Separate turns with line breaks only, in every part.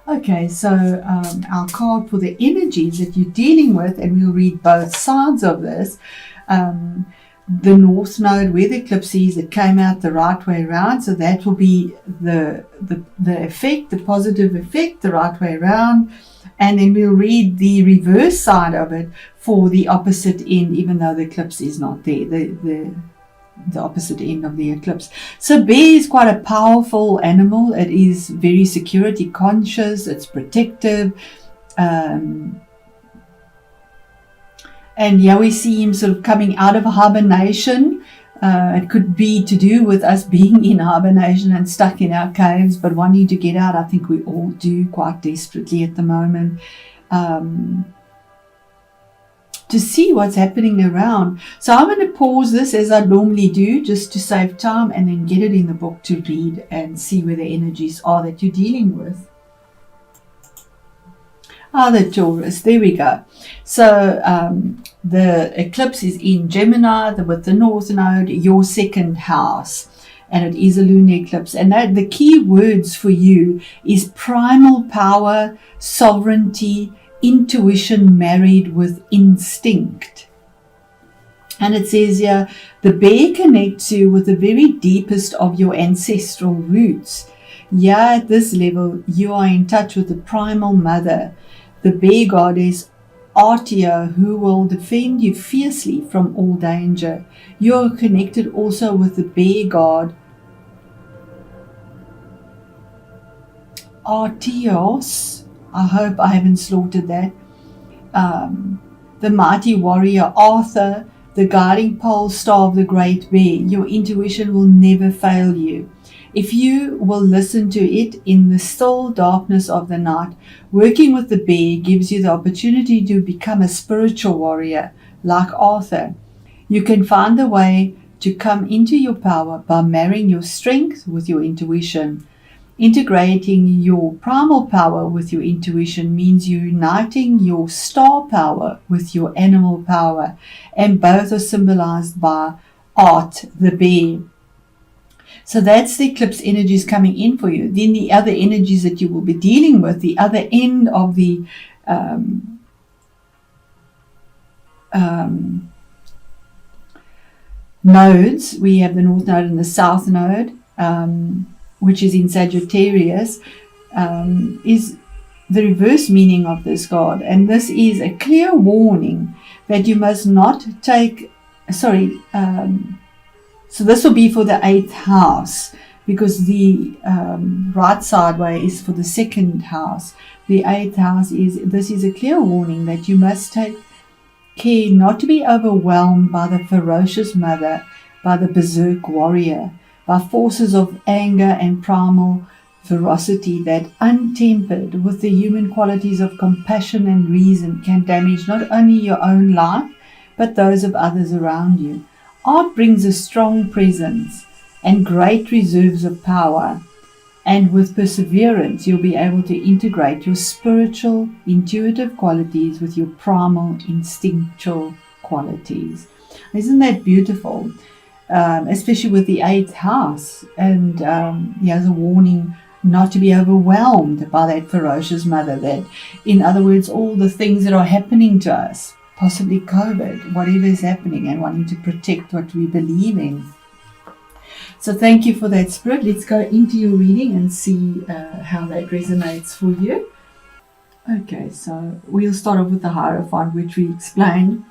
Okay, so our card for the energies that you're dealing with, and we'll read both sides of this. The North Node, where the eclipse is, it came out the right way around, so that will be the effect, the positive effect, the right way around. And then we'll read the reverse side of it for the opposite end, even though the eclipse is not there, the opposite end of the eclipse. So bear is quite a powerful animal. It is very security conscious, it's protective. And yeah, we see him sort of coming out of hibernation. It could be to do with us being in hibernation and stuck in our caves, but wanting to get out. I think we all do quite desperately at the moment, to see what's happening around. So I'm going to pause this as I normally do, just to save time, and then get it in the book to read and see where the energies are that you're dealing with. The Taurus, there we go. So the eclipse is in Gemini with the North Node, your second house, and it is a lunar eclipse. And that the key words for you is primal power, sovereignty, intuition married with instinct. And it says here, the bear connects you with the very deepest of your ancestral roots. Yeah, at this level, you are in touch with the primal mother, the bear goddess Artia, who will defend you fiercely from all danger. You are connected also with the bear god Artios. I hope I haven't slaughtered that. The mighty warrior Arthur, the guiding pole star of the great bear. Your intuition will never fail you. If you will listen to it in the still darkness of the night, working with the bear gives you the opportunity to become a spiritual warrior like Arthur. You can find the way to come into your power by marrying your strength with your intuition. Integrating your primal power with your intuition means uniting your star power with your animal power, and both are symbolized by Art, the bear. So that's the eclipse energies coming in for you. Then the other energies that you will be dealing with, the other end of the nodes, we have the North Node and the South Node, which is in Sagittarius, is the reverse meaning of this card. And this is a clear warning that you must not take, so this will be for the 8th house, because the right sideway is for the 2nd house. The 8th house this is a clear warning that you must take care not to be overwhelmed by the ferocious mother, by the berserk warrior, by forces of anger and primal ferocity that, untempered with the human qualities of compassion and reason, can damage not only your own life, but those of others around you. Art brings a strong presence and great reserves of power, and with perseverance you'll be able to integrate your spiritual, intuitive qualities with your primal, instinctual qualities. Isn't that beautiful? Especially with the 8th house, and he has a warning not to be overwhelmed by that ferocious mother, that, in other words, all the things that are happening to us, possibly COVID, whatever is happening, and wanting to protect what we believe in. So thank you for that, Spirit. Let's go into your reading and see how that resonates for you. Okay, so we'll start off with the Hierophant, which we explained.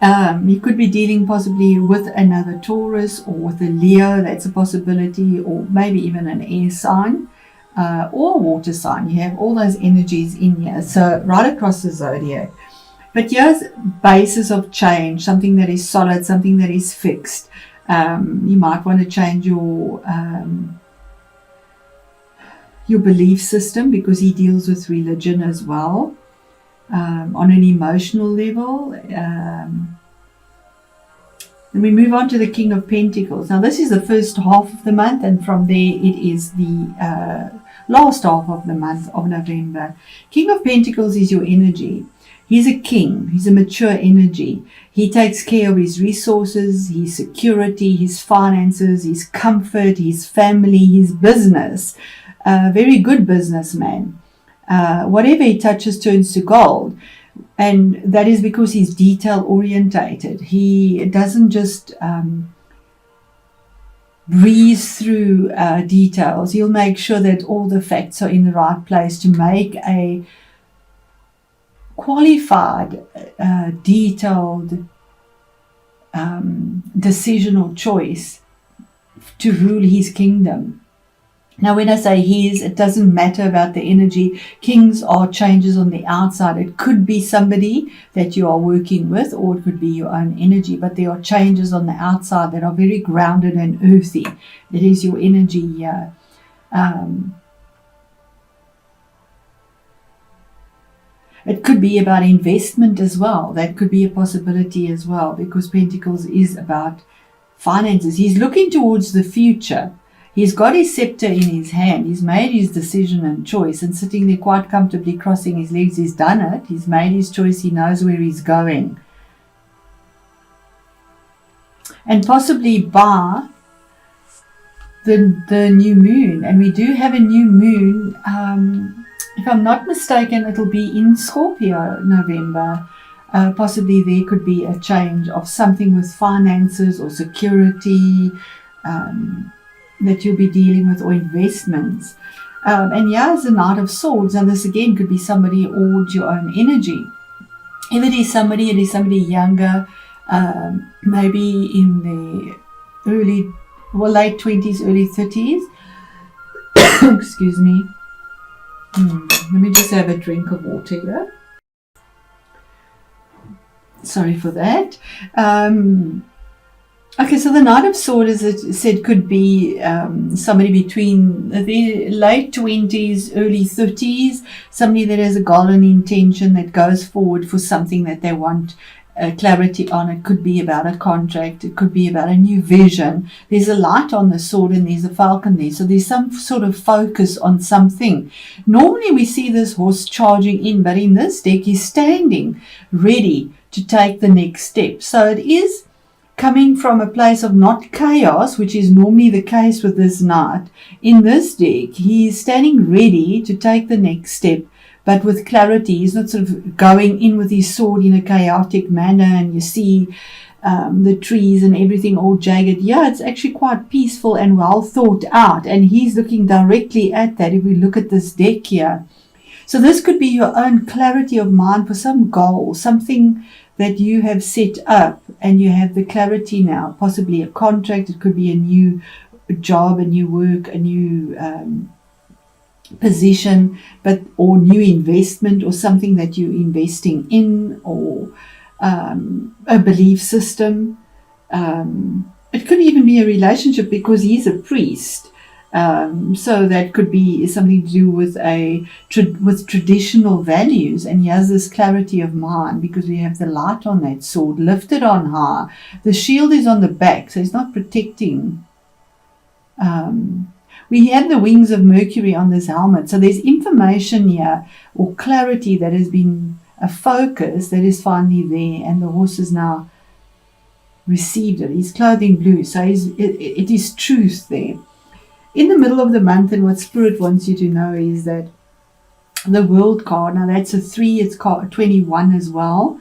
You could be dealing possibly with another Taurus or with a Leo, that's a possibility, or maybe even an air sign or a water sign. You have all those energies in here, so right across the zodiac. But here's basis of change, something that is solid, something that is fixed. You might want to change your belief system, because he deals with religion as well. On an emotional level. Then we move on to the King of Pentacles. Now this is the first half of the month, and from there it is the last half of the month of November. King of Pentacles is your energy. He's a king. He's a mature energy. He takes care of his resources, his security, his finances, his comfort, his family, his business. a very good businessman. Whatever he touches turns to gold. And that is because he's detail orientated. He doesn't just breeze through details. He'll make sure that all the facts are in the right place to make a qualified, detailed decision or choice to rule his kingdom. Now, when I say his, it doesn't matter about the energy. Kings are changes on the outside. It could be somebody that you are working with, or it could be your own energy, but there are changes on the outside that are very grounded and earthy. That is your energy here. It could be about investment as well. That could be a possibility as well, because Pentacles is about finances. He's looking towards the future. He's got his scepter in his hand. He's made his decision and choice, and sitting there quite comfortably crossing his legs. He's done it. He's made his choice. He knows where he's going. And possibly by the new moon. And we do have a new moon. If I'm not mistaken, it'll be in Scorpio, November. Possibly there could be a change of something with finances or security, that you'll be dealing with, or investments. And here's the Knight of Swords, and this again could be somebody or your own energy. If it is somebody younger, maybe in the late 20s, early 30s. Excuse me. Let me just have a drink of water here. Sorry for that. Okay, so the Knight of Swords, as I said, could be somebody between the late 20s, early 30s, somebody that has a goal and intention that goes forward for something that they want clarity on. It could be about a contract. It could be about a new vision. There's a light on the sword and there's a falcon there. So there's some sort of focus on something. Normally we see this horse charging in, but in this deck he's standing ready to take the next step. So it is coming from a place of not chaos, which is normally the case with this knight. In this deck, he is standing ready to take the next step, but with clarity. He's not sort of going in with his sword in a chaotic manner, and you see the trees and everything all jagged. Yeah, it's actually quite peaceful and well thought out, and he's looking directly at that if we look at this deck here. So this could be your own clarity of mind for some goal, something that you have set up, and you have the clarity now, possibly a contract. It could be a new job, a new work, a new position, or new investment, or something that you're investing in, or a belief system. It could even be a relationship, because he's a priest. So that could be something to do with with traditional values, and he has this clarity of mind because we have the light on that sword lifted on high. The shield is on the back, so it's not protecting. We have the wings of Mercury on this helmet, so there's information here or clarity that has been a focus that is finally there, and the horse has now received it. He's clothed in blue, so it is truth there. In the middle of the month, and what Spirit wants you to know is that the World card, now that's a 3, it's card 21 as well,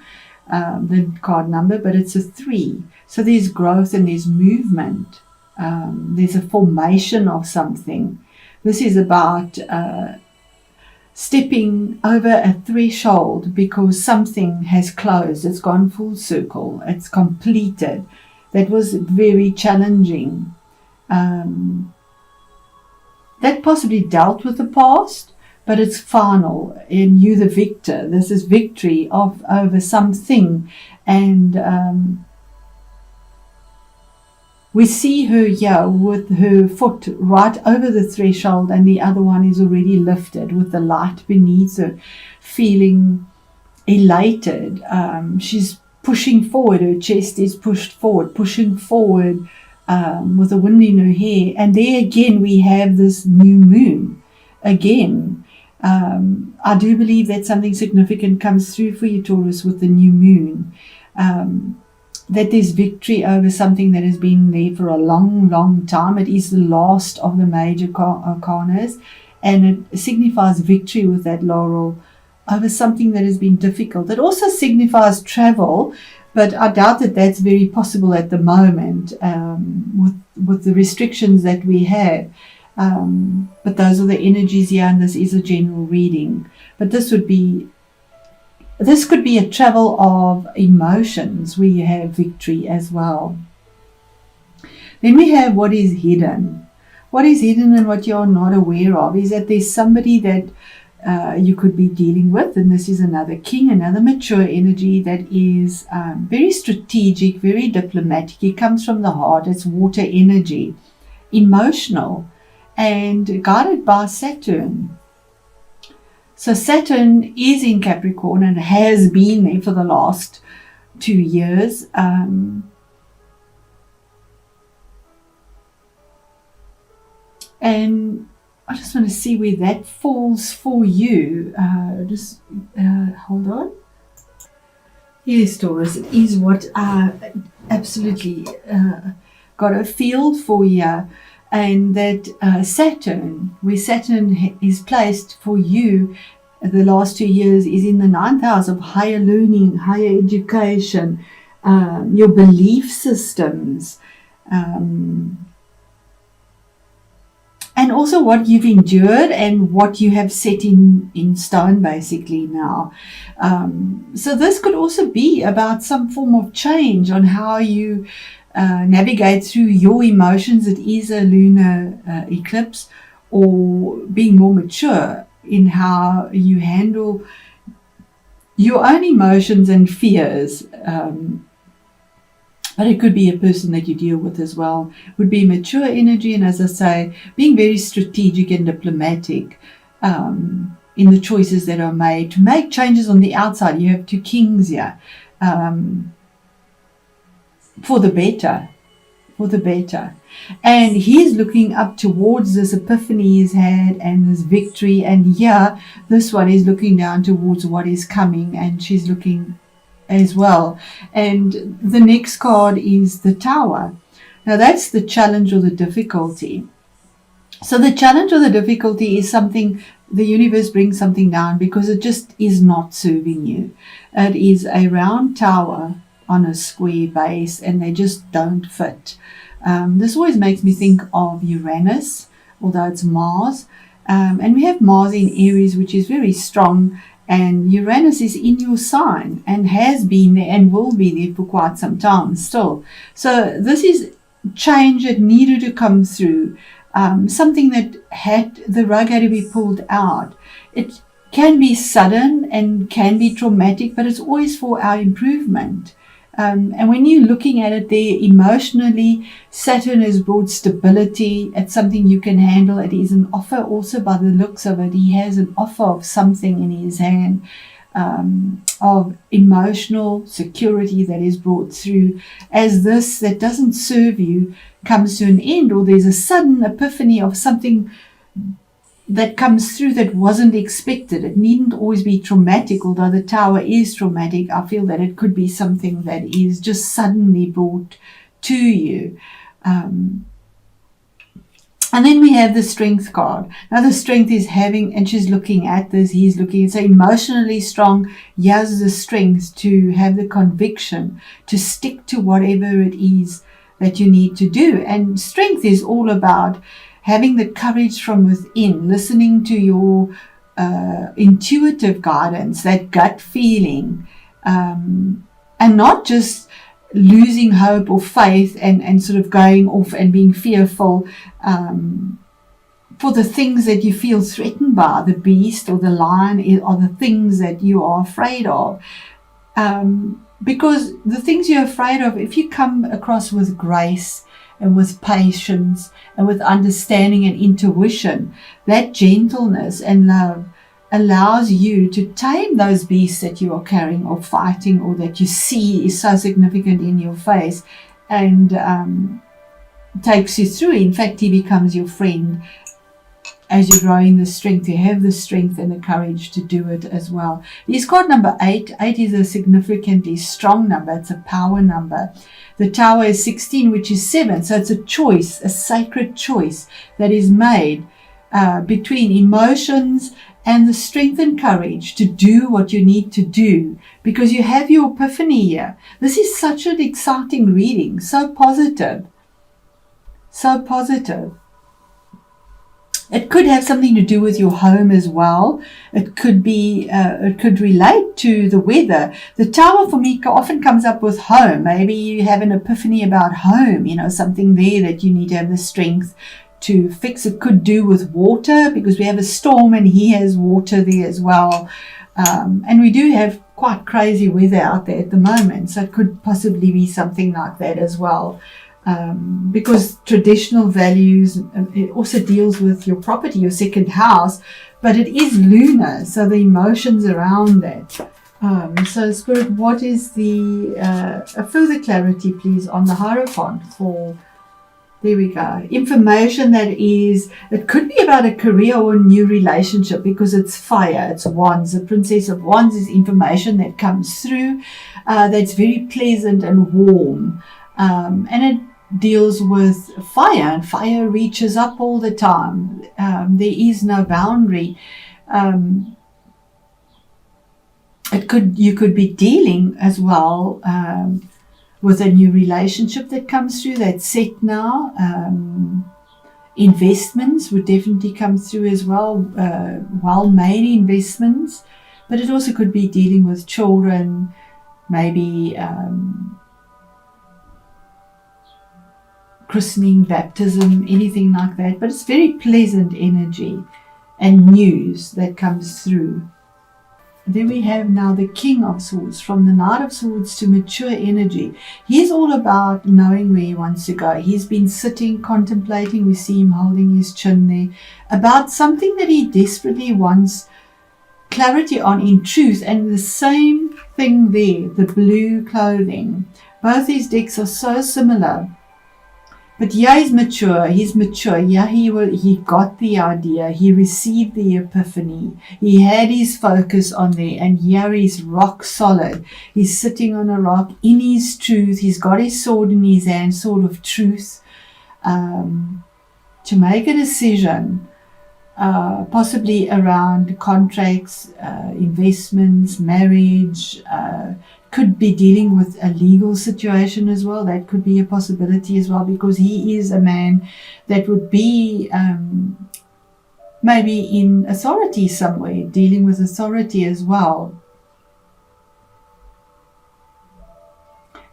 the card number, but it's a 3. So there's growth and there's movement. There's a formation of something. This is about stepping over a threshold because something has closed. It's gone full circle. It's completed. That was very challenging. That possibly dealt with the past, but it's final, and you the victor. This is victory over something, and we see her here with her foot right over the threshold, and the other one is already lifted with the light beneath her, feeling elated. She's pushing forward. Her chest is pushed forward, pushing forward. With the wind in her hair, and there again we have this new moon again. I do believe that something significant comes through for you, Taurus, with the new moon, that there's victory over something that has been there for a long time. It is the last of the major arcanas, and it signifies victory with that laurel over something that has been difficult. It also signifies travel, but I doubt that that's very possible at the moment with the restrictions that we have. But those are the energies here, and this is a general reading. But this could be a travel of emotions where you have victory as well. Then we have what is hidden. What is hidden and what you are not aware of is that there's somebody that you could be dealing with, and this is another king, another mature energy that is very strategic, very diplomatic. It comes from the heart. It's water energy, emotional, and guided by Saturn. So Saturn is in Capricorn and has been there for the last 2 years. And I just want to see where that falls for you. Hold on. Yes, Taurus, it is what I absolutely got a field for you. And that Saturn, where Saturn is placed for you the last 2 years, is in the 9th house of higher learning, higher education, your belief systems, and also what you've endured and what you have set in stone basically now. So this could also be about some form of change on how you navigate through your emotions. It is a lunar eclipse, or being more mature in how you handle your own emotions and fears. But it could be a person that you deal with as well. It would be mature energy, and as I say, being very strategic and diplomatic in the choices that are made to make changes on the outside. You have 2 kings here, for the better. And he's looking up towards this epiphany he's had and this victory, and this one is looking down towards what is coming, and she's looking as well. And the next card is the Tower. Now that's the challenge or the difficulty. So the challenge or the difficulty is something, the universe brings something down because it just is not serving you. It is a round tower on a square base, and they just don't fit. This always makes me think of Uranus, although it's Mars. And we have Mars in Aries, which is very strong, and Uranus is in your sign and has been there and will be there for quite some time still. So this is change that needed to come through, something that the rug had to be pulled out. It can be sudden and can be traumatic, but it's always for our improvement. And when you're looking at it there emotionally, Saturn has brought stability. It's something you can handle. It is an offer also by the looks of it. He has an offer of something in his hand, of emotional security that is brought through as this that doesn't serve you comes to an end, or there's a sudden epiphany of something that comes through that wasn't expected. It needn't always be traumatic, although the Tower is traumatic. I feel that it could be something that is just suddenly brought to you. And then we have the Strength card. Now the Strength is having, and she's looking at this, he's looking, it's emotionally strong. He has the strength to have the conviction to stick to whatever it is that you need to do. And strength is all about having the courage from within, listening to your intuitive guidance, that gut feeling, and not just losing hope or faith and sort of going off and being fearful for the things that you feel threatened by, the beast or the lion, or the things that you are afraid of. Because the things you're afraid of, if you come across with grace and with patience and with understanding and intuition, that gentleness and love allows you to tame those beasts that you are carrying or fighting, or that you see is so significant in your face, and takes you through. In fact, he becomes your friend as you're growing the strength. You have the strength and the courage to do it as well. He's card number 8. 8 is a significantly strong number. It's a power number. The Tower is 16, which is 7. So it's a choice, a sacred choice that is made between emotions and the strength and courage to do what you need to do, because you have your epiphany here. This is such an exciting reading, so positive. So positive. It could have something to do with your home as well. It could be, it could relate to the weather. The Tower for me often comes up with home. Maybe you have an epiphany about home, something there that you need to have the strength to fix. It could do with water, because we have a storm and he has water there as well. And we do have quite crazy weather out there at the moment. So it could possibly be something like that as well. Because traditional values, it also deals with your property, your second house, but it is lunar, so the emotions around that. So Spirit, what is the a further clarity, please, on the Hierophant for, there we go, information that is, it could be about a career or a new relationship, because it's fire, it's wands. The Princess of Wands is information that comes through that's very pleasant and warm, and it deals with fire, and fire reaches up all the time. There is no boundary. You could be dealing as well with a new relationship that comes through, that's set now. Investments would definitely come through as well, well-made investments, but it also could be dealing with children, maybe christening, baptism, anything like that. But it's very pleasant energy and news that comes through. Then we have now the King of Swords, from the Knight of Swords to mature energy. He's all about knowing where he wants to go. He's been sitting, contemplating. We see him holding his chin there, about something that he desperately wants clarity on in truth. And the same thing there, the blue clothing. Both these decks are so similar. But yeah, he's mature. Yeah, he got the idea. He received the epiphany. He had his focus on there, and yeah, he's rock solid. He's sitting on a rock in his truth. He's got his sword in his hand, sword of truth, to make a decision, possibly around contracts, investments, marriage, could be dealing with a legal situation as well. That could be a possibility as well, because he is a man that would be maybe in authority somewhere, dealing with authority as well.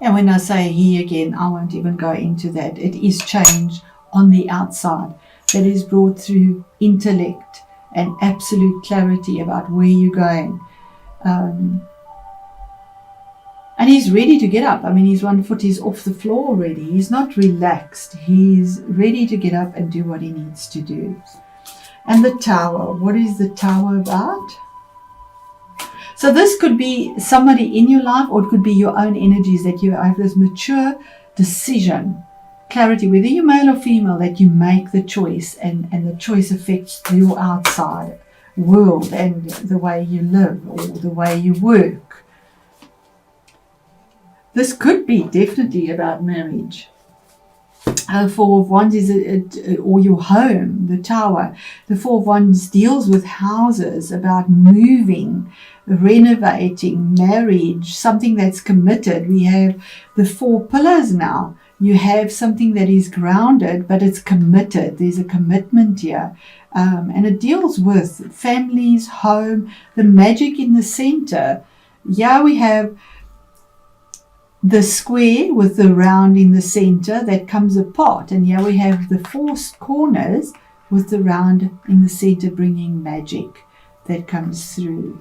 And when I say he again, I won't even go into that. It is change on the outside that is brought through intellect and absolute clarity about where you're going. And he's ready to get up. I mean, his one foot is off the floor already. He's not relaxed. He's ready to get up and do what he needs to do. And the Tower. What is the Tower about? So this could be somebody in your life, or it could be your own energies, that you have this mature decision, clarity, whether you're male or female, that you make the choice, and the choice affects your outside world and the way you live or the way you work. This could be definitely about marriage. Four of Wands is or your home, the Tower. The Four of Wands deals with houses, about moving, renovating, marriage, something that's committed. We have the four pillars now. You have something that is grounded, but it's committed. There's a commitment here. And it deals with families, home, the magic in the center. Yeah, we have the square with the round in the center that comes apart. And here we have the four corners with the round in the center, bringing magic that comes through.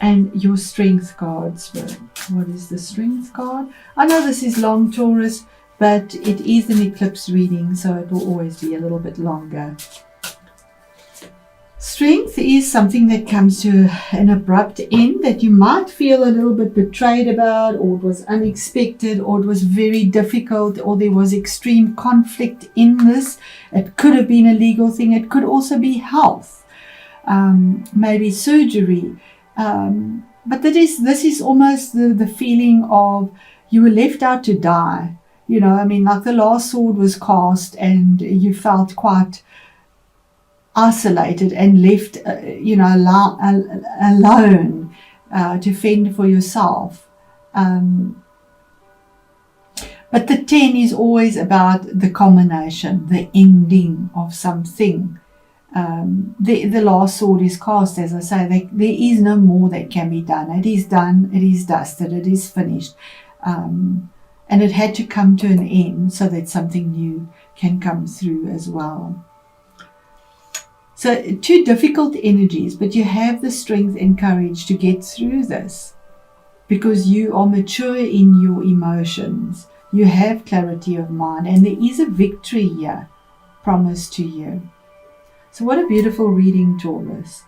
And your strength card, Spirit. What is the strength card? I know this is long, Taurus, but it is an eclipse reading, so it will always be a little bit longer. Strength is something that comes to an abrupt end, that you might feel a little bit betrayed about, or it was unexpected, or it was very difficult, or there was extreme conflict in this. It could have been a legal thing. It could also be health, maybe surgery. But this is almost the feeling of you were left out to die. You know, I mean, like the last sword was cast and you felt quite isolated and left, alone to fend for yourself. But the 10 is always about the culmination, the ending of something. The last sword is cast, as I say. There is no more that can be done. It is done, it is dusted, it is finished. And it had to come to an end so that something new can come through as well. So 2 difficult energies, but you have the strength and courage to get through this because you are mature in your emotions. You have clarity of mind, and there is a victory here promised to you. So what a beautiful reading, Taurus.